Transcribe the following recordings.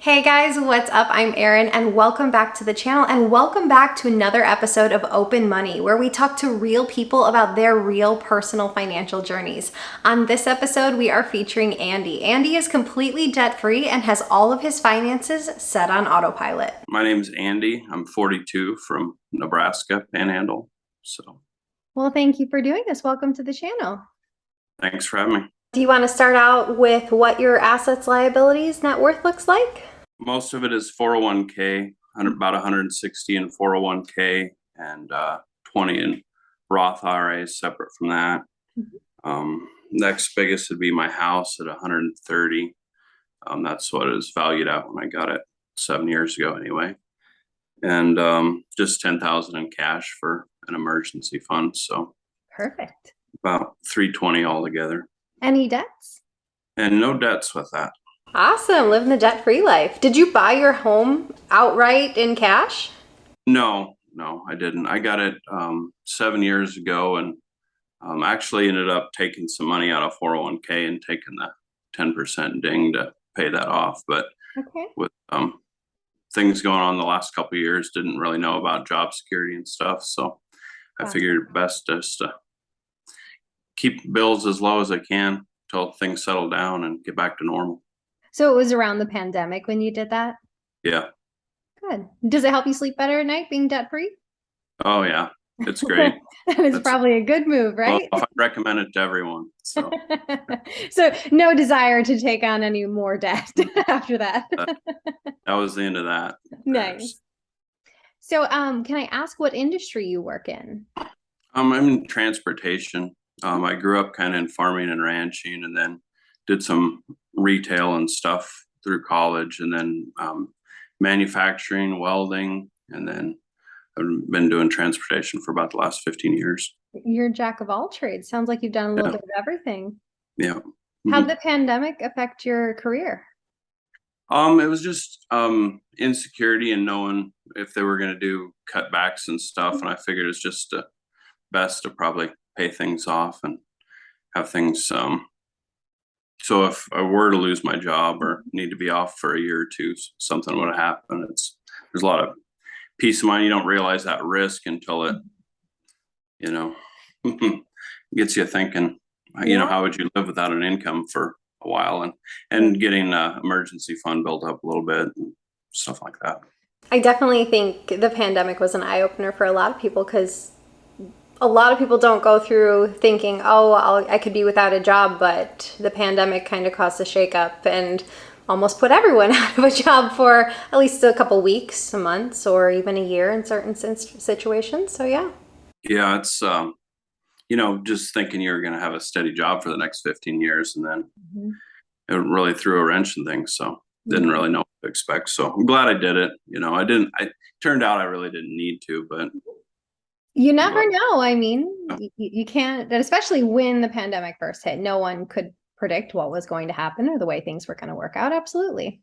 Hey guys, what's up? I'm Erin and welcome back to the channel and welcome back to another episode of Open Money, where we talk to real people about their real personal financial journeys. On this episode, we are featuring Andy. Andy is completely debt-free and has all of his finances set on autopilot. My name's Andy. I'm 42 from Nebraska, Panhandle. Well, thank you for doing this. Welcome to the channel. Thanks for having me. Do you want to start out with what your assets, liabilities, net worth looks like? Most of it is 401k, about 160 in 401k and 20 in Roth IRAs separate from that. Next biggest would be my house at 130. That's what it was valued at when I got it 7 years ago anyway. And just 10,000 in cash for an emergency fund. So Perfect. about 320 altogether. Any debts? And no debts with that. Awesome. Living the debt-free life. Did you buy your home outright in cash? No, I didn't. I got it 7 years ago and actually ended up taking some money out of 401k and taking the 10% ding to pay that off. But with things going on the last couple of years, didn't really know about job security and stuff. So I figured best just to keep bills as low as I can until things settle down and get back to normal. So it was around the pandemic when you did that? Yeah. Good. Does it help you sleep better at night being debt free? Oh yeah, it's great. It's probably a good move, right? Well, I recommend it to everyone. So so no desire to take on any more debt after that. That was the end of that. Nice. So can I ask what industry you work in? I'm in transportation. I grew up kind of in farming and ranching, and then did some retail and stuff through college, and then manufacturing, welding, and then I've been doing transportation for about the last 15 years. You're a jack of all trades. Sounds like you've done a little bit of everything. Yeah. How'd the pandemic affect your career? It was just insecurity and knowing if they were going to do cutbacks and stuff, and I figured it's just best to probably pay things off and have things so if I were to lose my job or need to be off for a year or two, something would have happened. There's a lot of peace of mind. You don't realize that risk until it gets you thinking, how would you live without an income for a while, and getting an emergency fund built up a little bit and stuff like that. I definitely think the pandemic was an eye-opener for a lot of people, because a lot of people don't go through thinking, oh, I could be without a job, but the pandemic kind of caused a shakeup and almost put everyone out of a job for at least a couple weeks, months, or even a year in certain situations. So yeah. Yeah, it's just thinking you're going to have a steady job for the next 15 years, and then it really threw a wrench in things. So didn't really know what to expect. So I'm glad I did it. I turned out I really didn't need to, but you never know. I mean, you can't, especially when the pandemic first hit, no one could predict what was going to happen or the way things were going to work out. Absolutely.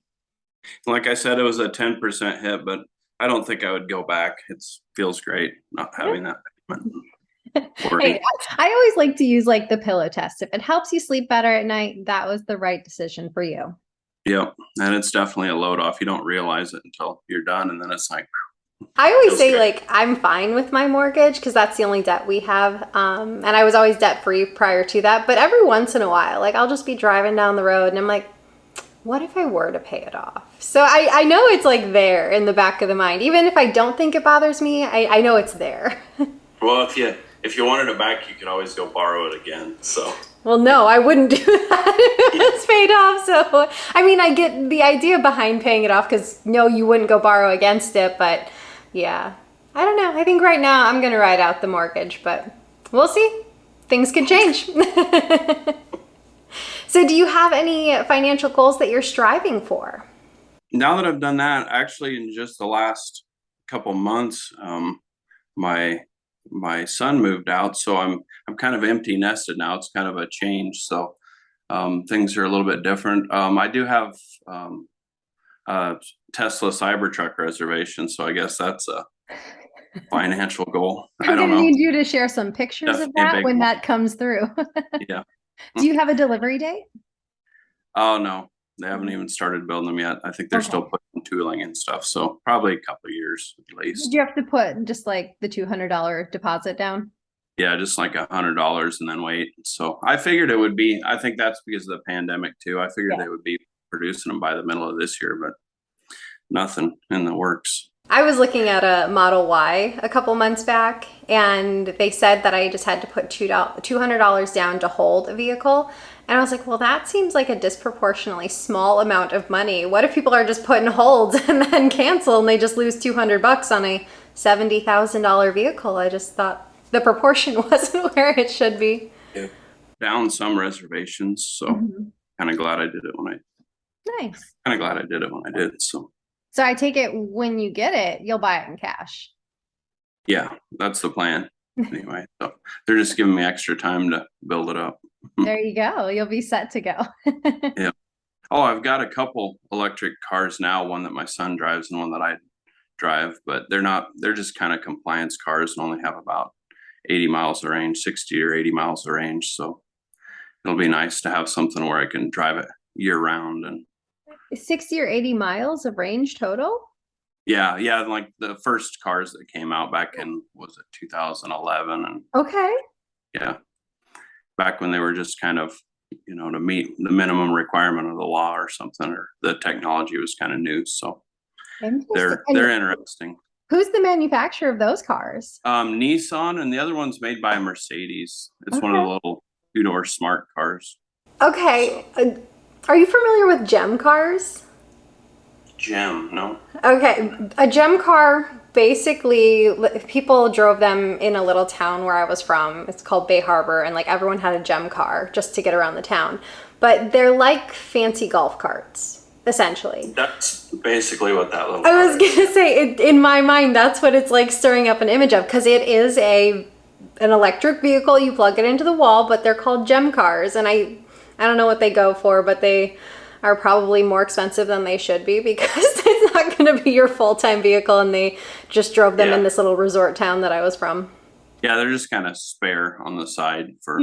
Like I said, it was a 10% hit, but I don't think I would go back. It feels great not having that. Hey, I always like to use the pillow test. If it helps you sleep better at night, that was the right decision for you. Yep. And it's definitely a load off. You don't realize it until you're done. And then it's like, I always say I'm fine with my mortgage because that's the only debt we have. And I was always debt free prior to that. But every once in a while, I'll just be driving down the road and I'm like, what if I were to pay it off? So I know it's there in the back of the mind. Even if I don't think it bothers me, I know it's there. Well, if you wanted it back, you could always go borrow it again. So. Well, no, I wouldn't do that if it was paid off. So, I mean, I get the idea behind paying it off because no, you wouldn't go borrow against it. But yeah, I don't know. I think right now I'm going to ride out the mortgage, but we'll see. Things could change. So do you have any financial goals that you're striving for? Now that I've done that, actually in just the last couple months, my son moved out, so I'm kind of empty nested now. It's kind of a change, so things are a little bit different. I do have a Tesla Cybertruck reservation, so I guess that's a financial goal. I don't know. I need you to share some pictures of that when that comes through. Yeah. Do you have a delivery date? Oh no, They haven't even started building them yet. I think they're Okay. still putting tooling and stuff. So probably a couple of years at Did least. you have to put just like the $200 deposit down? Yeah, just like $100 and then wait. So I figured it would be, I think that's because of the pandemic too. I figured Yeah. they would be producing them by the middle of this year, but nothing in the works. I was looking at a Model Y a couple months back, and they said that I just had to put $200 down to hold a vehicle. And I was like, well, that seems like a disproportionately small amount of money. What if people are just putting holds and then cancel and they just lose $200 on a $70,000 vehicle? I just thought the proportion wasn't where it should be. Yeah. Down some reservations. So kind of glad I did it when Nice. I did. So So I take it when you get it, you'll buy it in cash. yeah, that's the plan. Anyway, so they're just giving me extra time to build it up. There you go. You'll be set to go. Yeah. Oh, I've got a couple electric cars now, one that my son drives and one that I drive, but they're just kind of compliance cars and only have about 80 miles of range, 60 or 80 miles of range. So it'll be nice to have something where I can drive it year round. And 60 or 80 miles of range total? yeah, like the first cars that came out back in, was it 2011? And Okay. yeah, back when they were just kind of, to meet the minimum requirement of the law or something, or the technology was kind of new. So they're interesting. Who's the manufacturer of those cars? Nissan, and the other one's made by Mercedes. It's one of the little two-door smart cars. Okay. Are you familiar with gem cars? Gem, no? Okay. A gem car, basically, people drove them in a little town where I was from. It's called Bay Harbor, and like everyone had a gem car just to get around the town. But they're like fancy golf carts, essentially. That's basically what that little I was gonna say, in my mind, that's what it's like stirring up an image of, because it is an electric vehicle. You plug it into the wall, but they're called gem cars, and I don't know what they go for, but they are probably more expensive than they should be, because it's not going to be your full-time vehicle, and they just drove them in this little resort town that I was from. Yeah, they're just kind of spare on the side for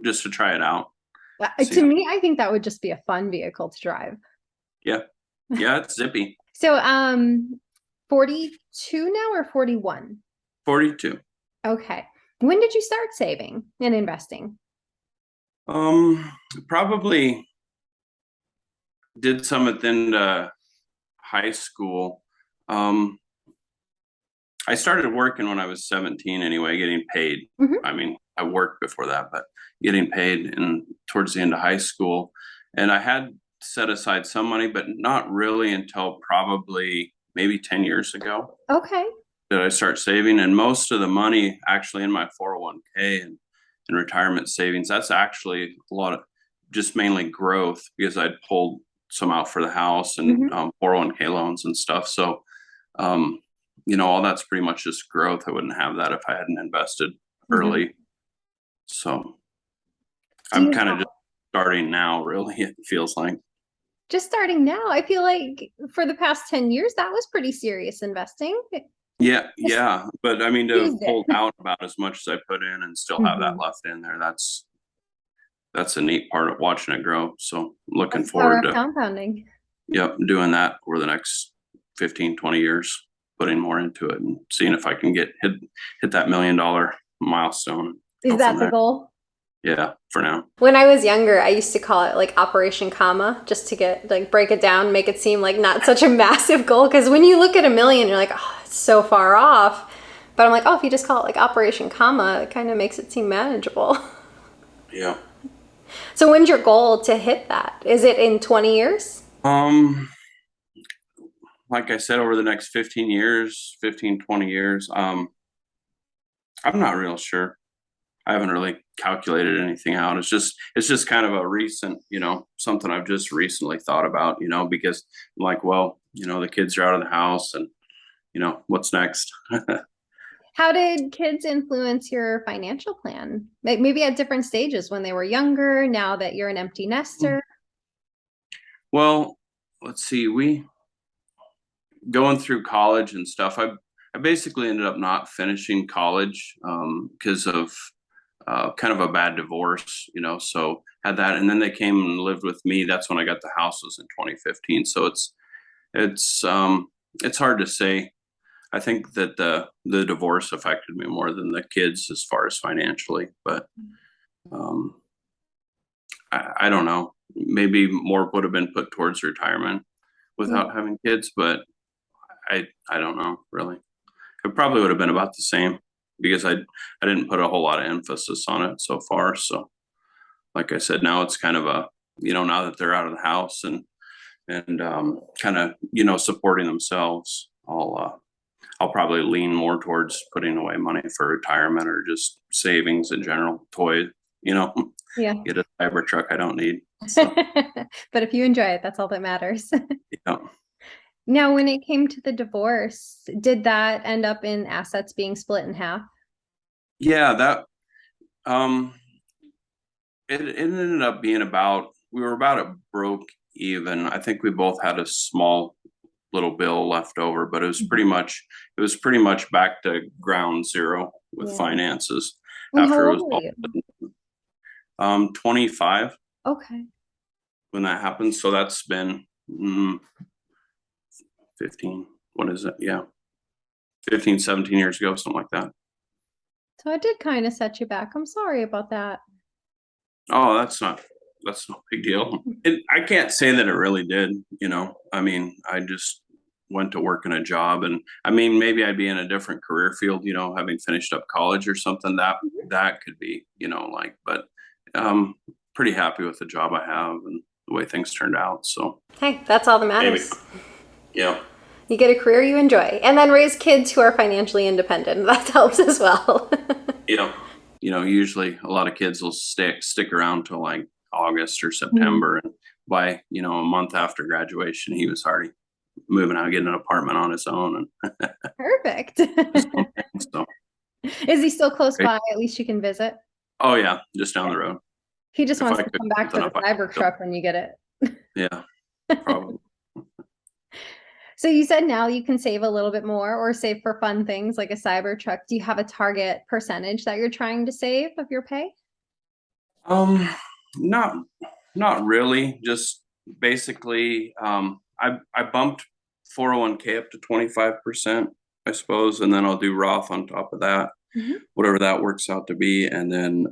just to try it out. To me, I think that would just be a fun vehicle to drive. Yeah, it's zippy. So 42 now or 41? 42. Okay. When did you start saving and investing? Probably did some at the end of high school. I started working when I was 17 anyway, getting paid. I mean, I worked before that, but getting paid towards the end of high school. And I had set aside some money, but not really until probably maybe 10 years ago. Okay. Did I start saving? And most of the money actually in my 401k and retirement savings, that's actually a lot of just mainly growth, because I'd pulled some out for the house and 401k loans and stuff. So, all that's pretty much just growth. I wouldn't have that if I hadn't invested early. So I'm kind of just starting now, really, it feels like. Just starting now. I feel like for the past 10 years, that was pretty serious investing. Yeah. But I mean, to pull out about as much as I put in and still have that left in there, that's a neat part of watching it grow. So looking forward to compounding. Yep, doing that over the next 15, 20 years, putting more into it and seeing if I can hit that $1 million milestone. Is that the goal? Yeah, for now. When I was younger, I used to call it like Operation Comma, just to break it down, make it seem like not such a massive goal. Because when you look at $1 million, you're like, oh, it's so far off. But I'm like, oh, if you just call it like Operation Comma, it kind of makes it seem manageable. Yeah. So when's your goal to hit that? Is it in 20 years? Like I said, over the next 15 years, 15, 20 years, I'm not real sure. I haven't really calculated anything out. It's just kind of a recent, something I've just recently thought about, because I'm like, well, the kids are out of the house and, what's next? How did kids influence your financial plan? Maybe at different stages, when they were younger, now that you're an empty nester? Well, let's see, going through college and stuff, I basically ended up not finishing college because of kind of a bad divorce, so had that. And then they came and lived with me. That's when I got the house, was in 2015. So it's hard to say. I think that the divorce affected me more than the kids as far as financially, but um, I don't know. Maybe more would have been put towards retirement without having kids, but I don't know really. It probably would have been about the same because I didn't put a whole lot of emphasis on it so far. So like I said, now it's kind of a, now that they're out of the house and kind of, supporting themselves, I'll probably lean more towards putting away money for retirement or just savings in general, toys, Yeah. get a Cybertruck I don't need. So, But if you enjoy it, that's all that matters. yeah. Now, when it came to the divorce, did that end up in assets being split in half? Yeah, that um it ended up being we were about a broke even. I think we both had a small little bill left over, but it was pretty much back to ground zero with Yeah. finances And how after it old was were you? all 25 Okay. when that happened. So that's been 15, what is it? Yeah. 15, 17 years ago, something like that. So it did kind of set you back. I'm sorry about that. Oh, that's no big deal. I can't say that it really did, I mean, I just went to work in a job, and I mean, maybe I'd be in a different career field, having finished up college or something that could be, but pretty happy with the job I have and the way things turned out. So Hey, that's all that maybe, matters. yeah. You get a career you enjoy, and then raise kids who are financially independent. That helps as well. Usually a lot of kids will stick around till like August or September, and by a month after graduation, he was already moving out, getting an apartment on his own, and Perfect. so. Is he still close by? At least you can visit. Oh yeah, just down the road. He just If wants I to could come back for the enough, I could. Cybertruck when you get it. Yeah, probably. So you said now you can save a little bit more or save for fun things like a Cybertruck. Do you have a target percentage that you're trying to save of your pay? Um, not not really. Just basically, I bumped 401k up to 25%, I suppose, and then I'll do Roth on top of that, whatever that works out to be, and then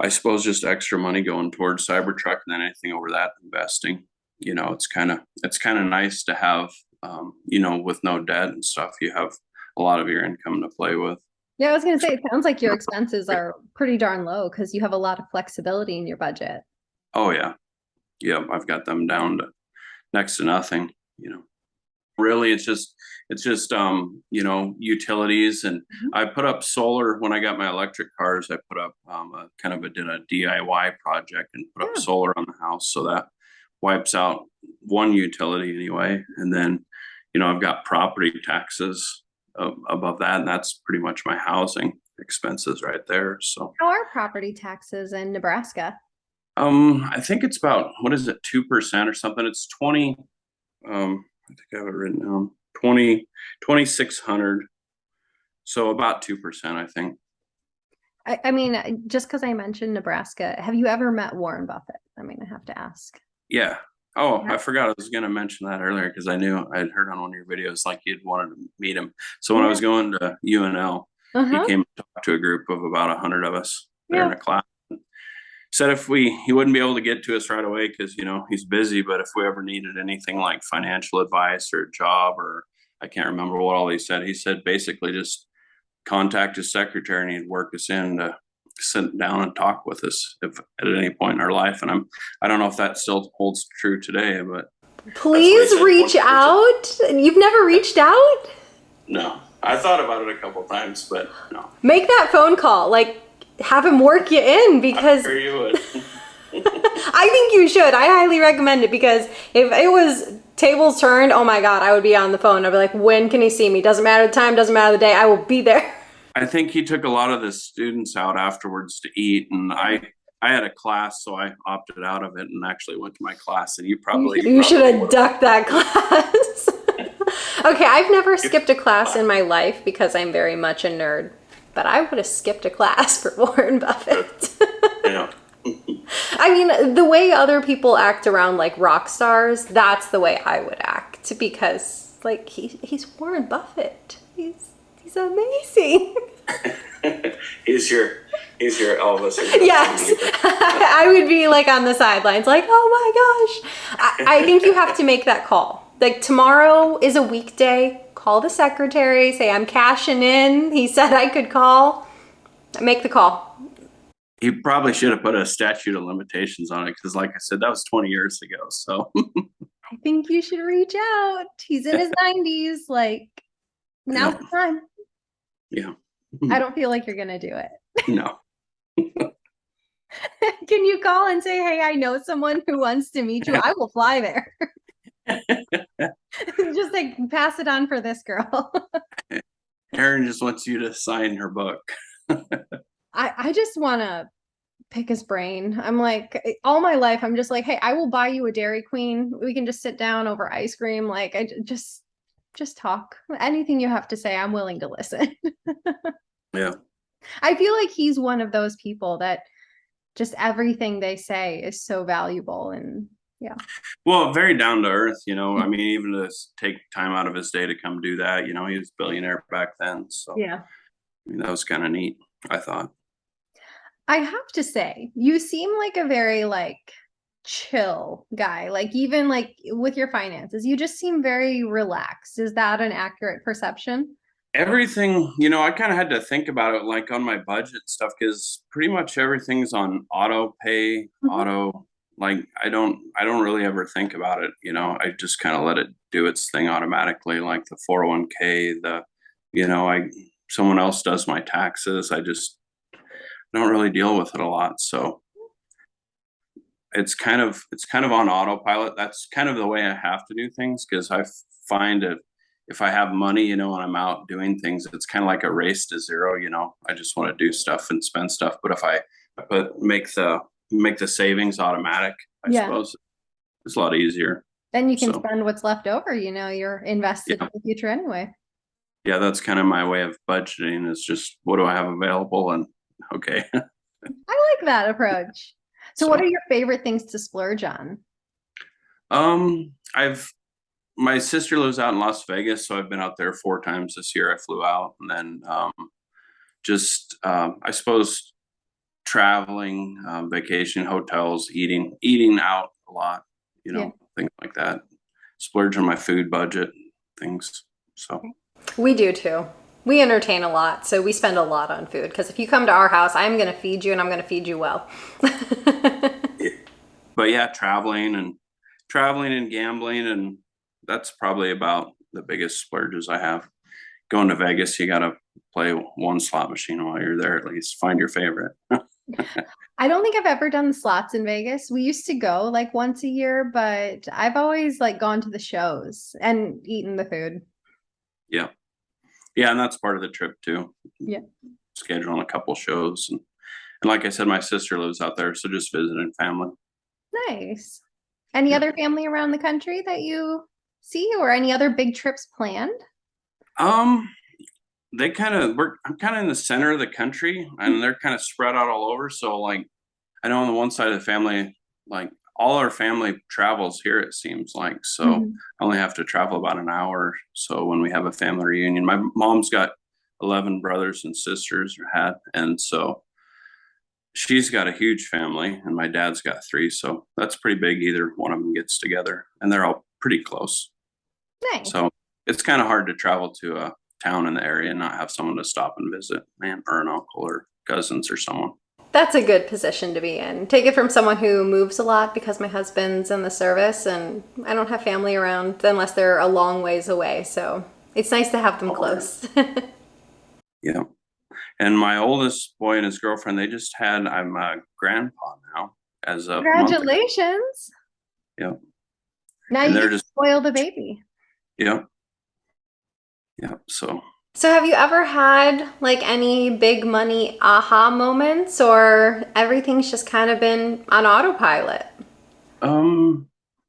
I suppose just extra money going towards Cybertruck, and then anything over that investing. It's kind of nice to have, with no debt and stuff. You have a lot of your income to play with. Yeah, I was going to say, it sounds like your expenses are pretty darn low because you have a lot of flexibility in your budget. Oh yeah, yeah. I've got them down to next to nothing. Really, it's just utilities, and I put up solar when I got my electric cars. I put up did a DIY project and put up solar on the house, so that wipes out one utility anyway. And then I've got property taxes above that, and that's pretty much my housing expenses right there. So How are property taxes in Nebraska? I think it's about, what is it, 2% or something. It's 20. I think I have it written down. 2,600. So about 2%, I think. I mean, just because I mentioned Nebraska, have you ever met Warren Buffett? I mean, I have to ask. Yeah. Oh, I forgot I was going to mention that earlier because I knew I'd heard on one of your videos like you'd wanted to meet him. So when I was going to UNL, he came to talk to a group of about 100 of us there in a class. Said if he wouldn't be able to get to us right away because he's busy, but if we ever needed anything like financial advice or a job, or I can't remember what all he said basically just contact his secretary and he'd work us in to sit down and talk with us if at any point in our life. And I don't know if that still holds true today, but please reach out. You've never reached out? No, I thought about it a couple times, but no. Make that phone call. Like, have him work you in, because I'm sure you would. I think you should. I highly recommend it, because if it was tables turned, oh my God, I would be on the phone. I'd be like, when can he see me? Doesn't matter the time, doesn't matter the day, I will be there. I think he took a lot of the students out afterwards to eat, and I had a class, so I opted out of it and actually went to my class. And you should have ducked that class. Okay, I've never skipped a class in my life because I'm very much a nerd. but I would have skipped a class for Warren Buffett. Yeah. I mean, the way other people act around like rock stars, that's the way I would act because like he's Warren Buffett. He's amazing. He's your Elvis. Yes. I would be like on the sidelines like, "Oh my gosh." I think you have to make that call. Like tomorrow is a weekday. Call the secretary, say I'm cashing in. He said I could call. Make the call. He probably should have put a statute of limitations on it because, like I said, that was 20 years ago. So I think you should reach out. He's in his 90s. Like, now's the time. Yeah. I don't feel like you're going to do it. No. Can you call and say, hey, I know someone who wants to meet you? I will fly there. Just like pass it on for this girl. Erin just wants you to sign her book. I just want to pick his brain. I'm like, all my life, I'm just like, hey, I will buy you a Dairy Queen. We can just sit down over ice cream. Like, I just talk. Anything you have to say, I'm willing to listen. Yeah. I feel like he's one of those people that just everything they say is so valuable. And yeah. Well, very down to earth, you know. I mean, even to take time out of his day to come do that, you know, he was a billionaire back then. So, Yeah. I mean, that was kind of neat, I thought. I have to say, you seem like a very like chill guy. Like even like with your finances, you just seem very relaxed. Is that an accurate perception? Everything, you know, I kind of had to think about it like on my budget stuff because pretty much everything's on auto pay, auto. Like I don't really ever think about it. You know, I just kind of let it do its thing automatically, like the 401k, you know, someone else does my taxes. I just don't really deal with it a lot. So it's kind of on autopilot. That's kind of the way I have to do things because I find it if I have money, you know, and I'm out doing things, it's kind of like a race to zero, you know. I just want to do stuff and spend stuff. But if I make the savings automatic, I suppose it's a lot easier. Then you can spend what's left over, you know, you're invested in the future anyway. Yeah, that's kind of my way of budgeting is just what do I have available and okay. I like that approach. So what are your favorite things to splurge on? My sister lives out in Las Vegas, so I've been out there 4 times this year. I flew out and then I suppose traveling, vacation, hotels, eating out a lot, you know, things like that. Splurge on my food budget, things. So we do too. We entertain a lot, so we spend a lot on food because if you come to our house, I'm going to feed you and I'm going to feed you well. But yeah, traveling and gambling, and that's probably about the biggest splurges I have. Going to Vegas, you got to play one slot machine while you're there, at least find your favorite. I don't think I've ever done the slots in Vegas. We used to go like once a year, but I've always like gone to the shows and eaten the food. Yeah. Yeah, and that's part of the trip too. Yeah. Scheduling a couple shows. And like I said, my sister lives out there, so just visiting family. Nice. Any other family around the country that you see or any other big trips planned? I'm kind of in the center of the country and they're kind of spread out all over. So like, I know on the one side of the family, like all our family travels here, it seems like. So I only have to travel about an hour. So when we have a family reunion, my mom's got 11 brothers and sisters or had. And so she's got a huge family and my dad's got 3. So that's pretty big. Either one of them gets together and they're all pretty close. Nice. So it's kind of hard to travel to a town in the area and not have someone to stop and visit, man, or an uncle or cousins or someone. That's a good position to be in. Take it from someone who moves a lot because my husband's in the service and I don't have family around unless they're a long ways away. So it's nice to have them close. Yeah. And my oldest boy and his girlfriend, I'm a grandpa now as a Congratulations. Yeah. Now you can spoil the baby. Yeah. Yeah. So have you ever had like any big money aha moments or everything's just kind of been on autopilot?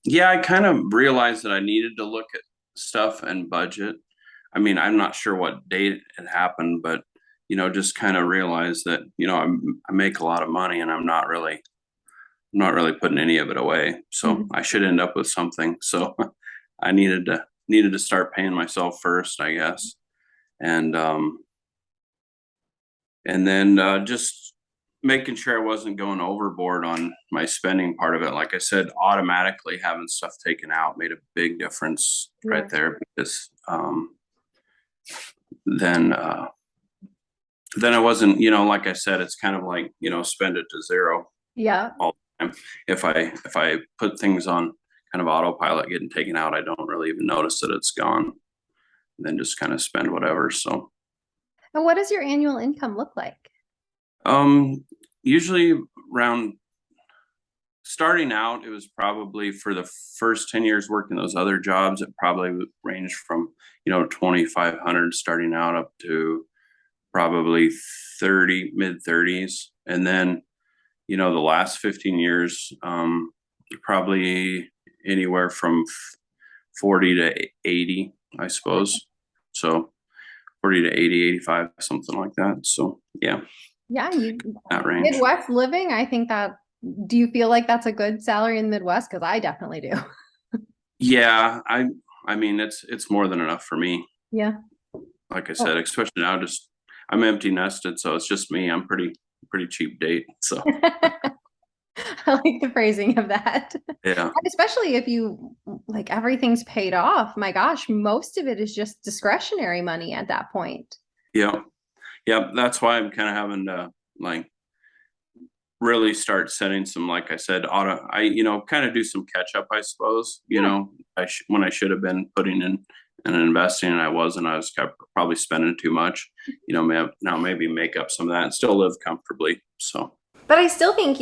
Yeah, I kind of realized that I needed to look at stuff and budget. I mean, I'm not sure what date it happened, but just kind of realize that, I make a lot of money and I'm not really putting any of it away. So I should end up with something. So I needed to start paying myself first, I guess. And then just making sure I wasn't going overboard on my spending part of it. Like I said, automatically having stuff taken out made a big difference right there, because then I wasn't, like I said, it's kind of like, spend it to zero Yeah. all the time. If I put things on kind of autopilot getting taken out, I don't really even notice that it's gone. And then just kind of spend whatever. So And what does your annual income look like? usually around, starting out, it was probably for the first 10 years working those other jobs, it probably would range from, 2,500 starting out up to probably 30, mid-30s. And then, the last 15 years, probably anywhere from 40 to 80, I suppose. So 40 to 80, 85, something like that. So yeah. Yeah, that range. Midwest living, I think that, do you feel like that's a good salary in the Midwest? Because I definitely do. Yeah, I mean, it's more than enough for me. Yeah. Like I said, especially now, I'm empty nested, so it's just me. I'm pretty cheap date. So I like the phrasing of that. yeah. And especially if you like everything's paid off. My gosh, most of it is just discretionary money at that point. Yeah. Yeah. That's why I'm kind of having to like really start setting some, like I said, kind of do some catch up, I suppose. When I should have been putting in and investing, and I wasn't. I was probably spending too much. Now maybe make up some of that and still live comfortably. So. But I still think,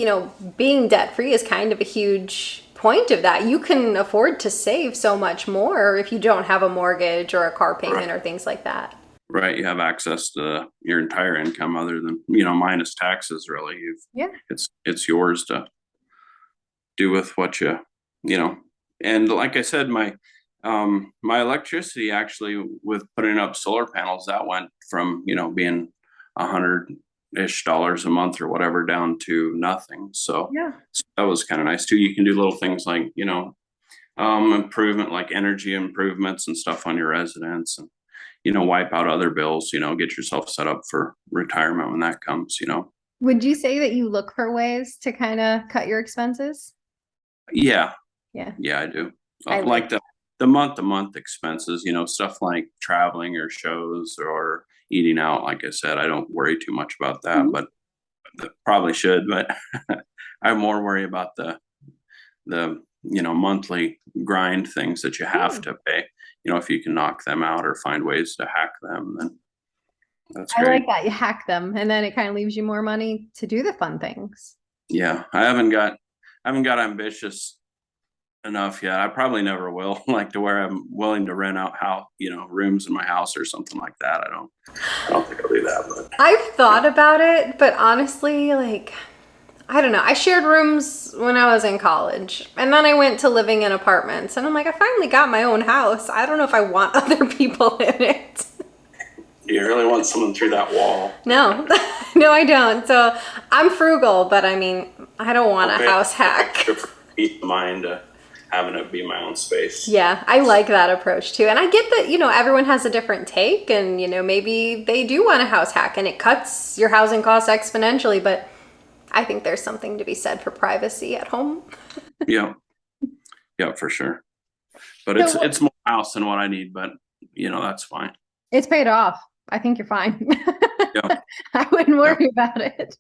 being debt free is kind of a huge point of that. You can afford to save so much more if you don't have a mortgage or a car payment or things like that. Right. You have access to your entire income other than, minus taxes, really. It's yours to do with what and like I said, my electricity, actually, with putting up solar panels, that went from, being $100-ish a month or whatever down to nothing. So that was kind of nice too. You can do little things like, improvement, like energy improvements and stuff on your residence, and wipe out other bills, get yourself set up for retirement when that comes. Would you say that you look for ways to kind of cut your expenses? Yeah, I do. Like the month-to-month expenses, stuff like traveling or shows or eating out. Like I said, I don't worry too much about that, but probably should. But I more worry about the monthly grind things that you have to pay. If you can knock them out or find ways to hack them, then that's great. I like that. You hack them, and then it kind of leaves you more money to do the fun things. Yeah, I haven't got ambitious enough yet. I probably never will, like to where I'm willing to rent out rooms in my house or something like that. I don't think I'll do that. But I've thought about it, but honestly, like, I don't know. I shared rooms when I was in college, and then I went to living in apartments, and I'm like, I finally got my own house. I don't know if I want other people in it. Do you really want someone through that wall? No, no, I don't. So I'm frugal, but I mean, I don't want a house hack. Peace of mind, having it be my own space. Yeah, I like that approach too. And I get that, everyone has a different take, and, maybe they do want a house hack and it cuts your housing costs exponentially, but I think there's something to be said for privacy at home. Yeah, for sure. But it's more house than what I need, but that's fine. It's paid off. I think you're fine. Yeah. I wouldn't worry about it.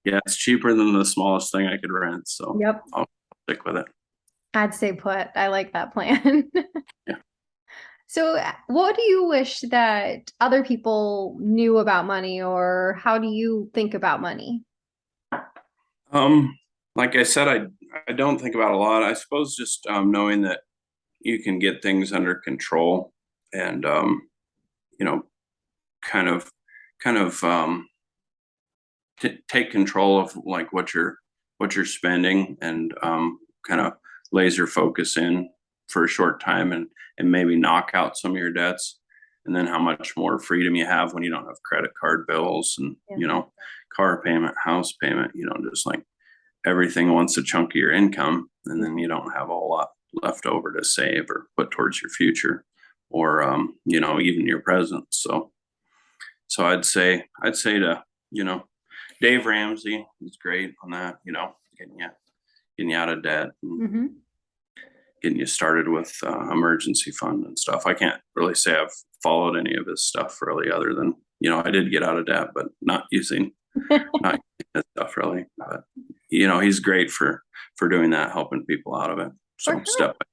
Yeah, it's cheaper than the smallest thing I could rent, so I'll stick with it. I'd stay put. I like that plan. Yeah. So what do you wish that other people knew about money, or how do you think about money? Like I said, I don't think about a lot. I suppose just knowing that you can get things under control and kind of take control of like what you're spending, and kind of laser focus in for a short time and maybe knock out some of your debts. and then how much more freedom you have when you don't have credit card bills and, car payment, house payment, just like everything wants a chunk of your income, and then you don't have a whole lot left over to save or put towards your future or, even your present. So I'd say to, Dave Ramsey is great on that, getting you out of debt and Mm-hmm. getting you started with emergency fund and stuff. I can't really say I've followed any of his stuff really, other than, I did get out of debt, but not using his stuff really. But, he's great for doing that, helping people out of it. So For sure. step by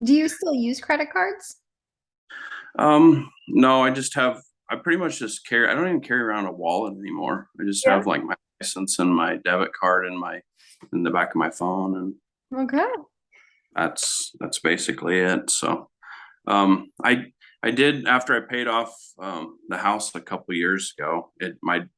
Do you still use credit cards? No, I pretty much just I don't even carry around a wallet anymore. I just have like my license and my debit card in the back of my phone, and Okay. that's basically it. So, I did, after I paid off, the house a couple years ago, my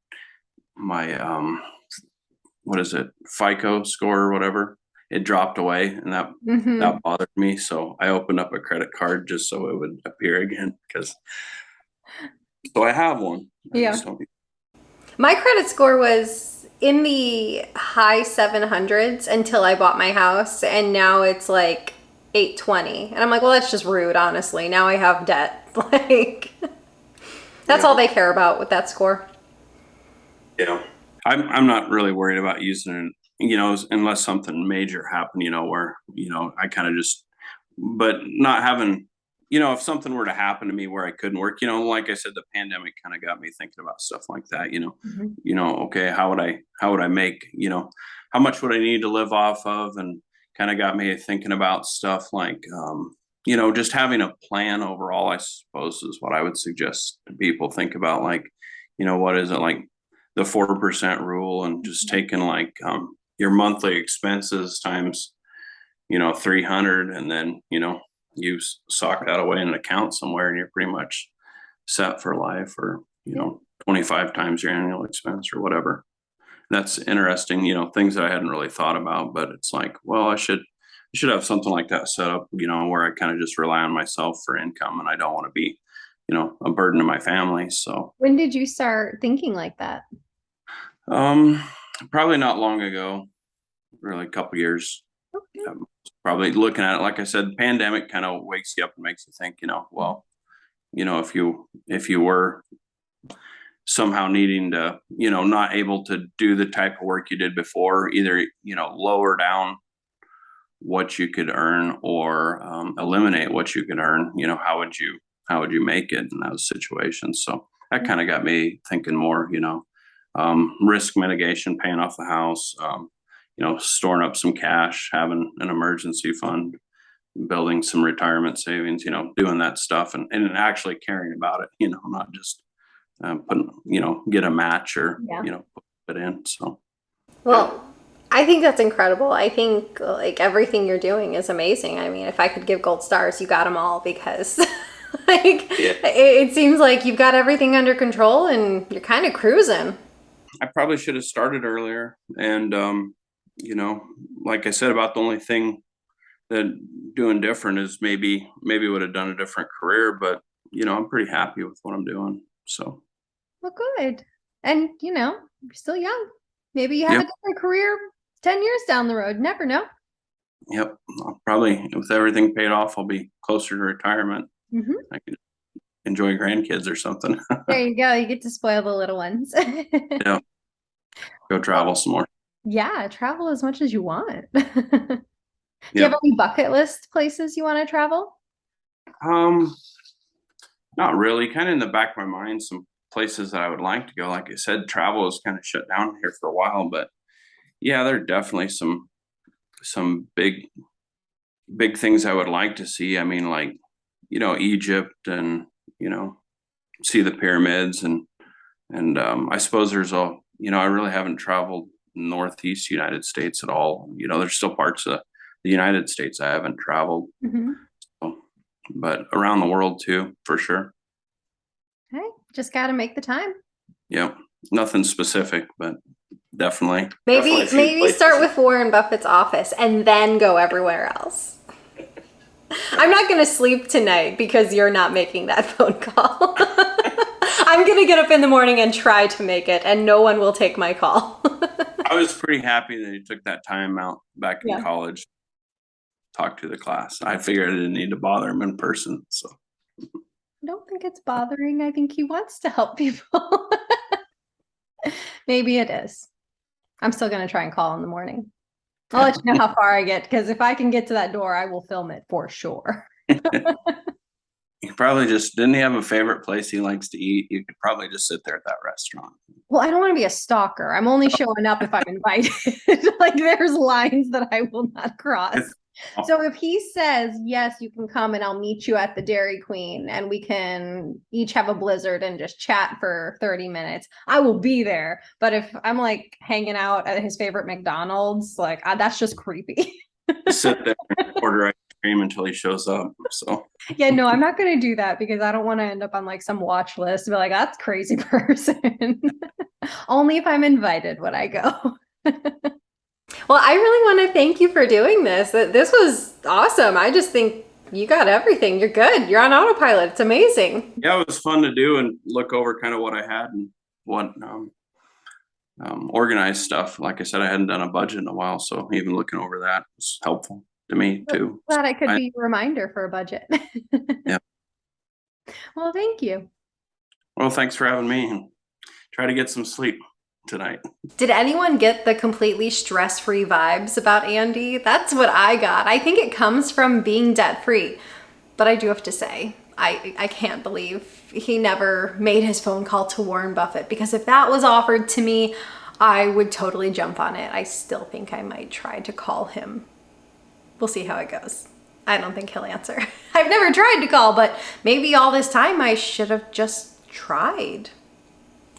what is it, FICO score or whatever, it dropped away, and that Mm-hmm. bothered me. So I opened up a credit card just so it would appear again, so I have one. Yeah. My credit score was in the high 700s until I bought my house, and now it's like 820. And I'm like, well, that's just rude, honestly. Now I have debt. Like, that's all they care about with that score. I'm not really worried about using it, unless something major happened, where, I kind of just, but not having, if something were to happen to me where I couldn't work, like I said, the pandemic kind of got me thinking about stuff like that, Mm-hmm. Okay, how would I make, how much would I need to live off of? And kind of got me thinking about stuff like, just having a plan overall, I suppose, is what I would suggest to people think about. Like, what is it, like the 4% rule, and just taking like, your monthly expenses times, 300, and then, you sock that away in an account somewhere, and you're pretty much set for life, or 25 times your annual expense or whatever. That's interesting, things that I hadn't really thought about, but it's like, well, I should have something like that set up, where I kind of just rely on myself for income, and I don't want to be, a burden to my family. So When did you start thinking like that? probably not long ago, really a couple years. Okay. Probably looking at it, like I said, the pandemic kind of wakes you up and makes you think, well, if you were somehow needing to, not able to do the type of work you did before, either, lower down what you could earn, or eliminate what you could earn, how would you make it in those situations? So that kind of got me thinking more, risk mitigation, paying off the house, storing up some cash, having an emergency fund, building some retirement savings, doing that stuff, and actually caring about it, not just putting, get a match or, put it in. So, Well, I think that's incredible. I think like everything you're doing is amazing. I mean, if I could give gold stars, you got them all, because it seems like you've got everything under control and you're kind of cruising. I probably should have started earlier, and like I said, about the only thing that doing different is maybe would have done a different career, but I'm pretty happy with what I'm doing. So, Well, good. And you're still young. Maybe you have a different career 10 years down the road. Never know. Yep. I'll probably, with everything paid off, I'll be closer to retirement. Mm-hmm. I can enjoy grandkids or something. There you go. You get to spoil the little ones. Yeah. Go travel some more. Yeah, travel as much as you want. Do you have any bucket list places you want to travel? Not really. Kind of in the back of my mind, some places that I would like to go. Like I said, travel is kind of shut down here for a while, but yeah, there are definitely some big things I would like to see. I mean, like, Egypt, and, see the pyramids, and I suppose there's I really haven't traveled Northeast United States at all. There's still parts of the United States I haven't traveled. Mm-hmm. So, but around the world too, for sure. Okay, just got to make the time. Yep. Nothing specific, but definitely. Maybe start with Warren Buffett's office and then go everywhere else. I'm not going to sleep tonight because you're not making that phone call. I'm going to get up in the morning and try to make it, and no one will take my call. I was pretty happy that he took that time out back in Yeah. college, talk to the class. I figured I didn't need to bother him in person. So I don't think it's bothering. I think he wants to help people. Maybe it is. I'm still going to try and call in the morning. I'll let you know how far I get, because if I can get to that door, I will film it for sure. he probably just didn't he have a favorite place he likes to eat? You could probably just sit there at that restaurant. Well, I don't want to be a stalker. I'm only showing up if I'm invited. Like, there's lines that I will not cross. So if he says, yes, you can come and I'll meet you at the Dairy Queen and we can each have a blizzard and just chat for 30 minutes, I will be there. But if I'm like hanging out at his favorite McDonald's, like that's just creepy. Sit there and order ice cream until he shows up. So Yeah, no, I'm not going to do that because I don't want to end up on like some watch list and be like, that's a crazy person. Only if I'm invited would I go. Well, I really want to thank you for doing this. This was awesome. I just think you got everything. You're good. You're on autopilot. It's amazing. yeah, it was fun to do and look over kind of what I had and what organized stuff. Like I said, I hadn't done a budget in a while, so even looking over that was helpful to me too. Glad I could be a reminder for a budget. Yeah. Well, thank you. Well, thanks for having me and try to get some sleep tonight. Did anyone get the completely stress-free vibes about Andy? That's what I got. I think it comes from being debt-free. But I do have to say, I can't believe he never made his phone call to Warren Buffett, because if that was offered to me, I would totally jump on it. I still think I might try to call him. We'll see how it goes. I don't think he'll answer. I've never tried to call, but maybe all this time I should have just tried.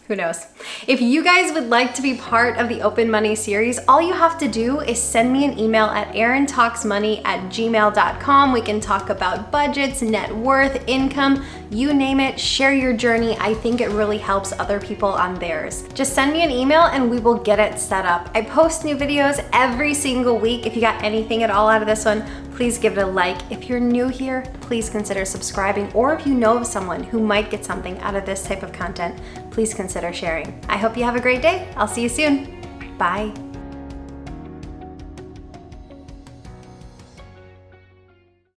Who knows? If you guys would like to be part of the Open Money series, all you have to do is send me an email at erintalksmoney@gmail.com. We can talk about budgets, net worth, income, you name it. Share your journey. I think it really helps other people on theirs. Just send me an email and we will get it set up. I post new videos every single week. If you got anything at all out of this one, please give it a like. If you're new here, please consider subscribing. Or if you know of someone who might get something out of this type of content, please consider sharing. I hope you have a great day. I'll see you soon. Bye.